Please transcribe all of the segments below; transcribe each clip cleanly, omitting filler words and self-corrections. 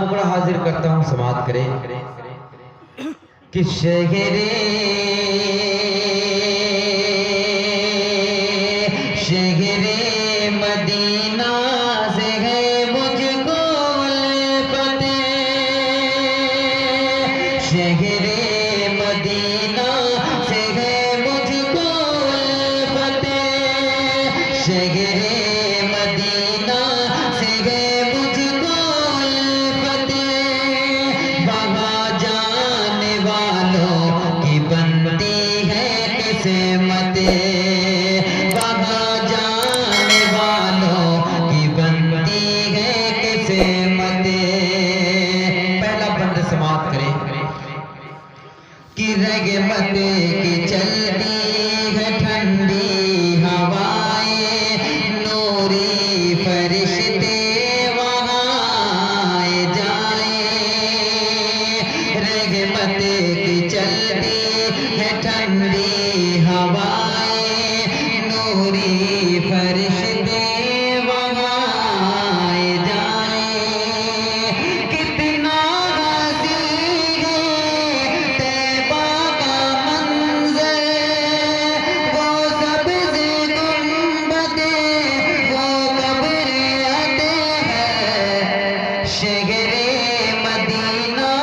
मुकड़ा हाजिर करता हूँ, समाप्त करे कि शहरे मदीना से है मुझको उल्फते, शहरे मदीना से है मुझको उल्फते, शहरे मदीना से है मुझको उल्फते, वहाँ जाने वालों की बनती है किस्मते, वहाँ जाने वालों की बनती है किस्मते। पहला बंद समाप्त करें कि रहमत की चलती है ठंडी हवाएं, नूरी फरिश्ते वहाँ आए जाए, रहमत की चलती है ठंडी हवाएं, नूरी फरिश्ते वहाँ आए जाए, कितना हसीन है तैबा का मंज़र, वो सबसे गुंबदे वो कब्र अते है, शहरे मदीना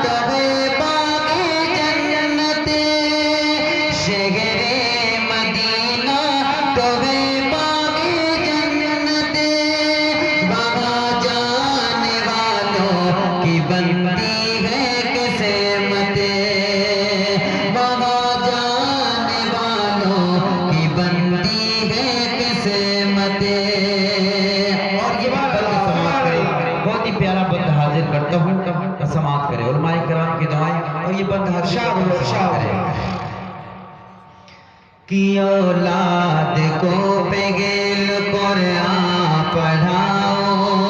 तो है बाग़े जन्नते, शहरे मदीना तो है बाग़े जन्नते, वहाँ जाने वालों की बनती है किस्मते, वहाँ जाने वालों की बनती है किस्मते। और ये बात समाप्त करें, बहुत ही प्यारा बंद हाजिर करता हूँ, समाप्त करें उलमाए किराम की दुआएं, और ये बंद हाजिर करें कि औलाद को पेगेल कुरान पढ़ाओ,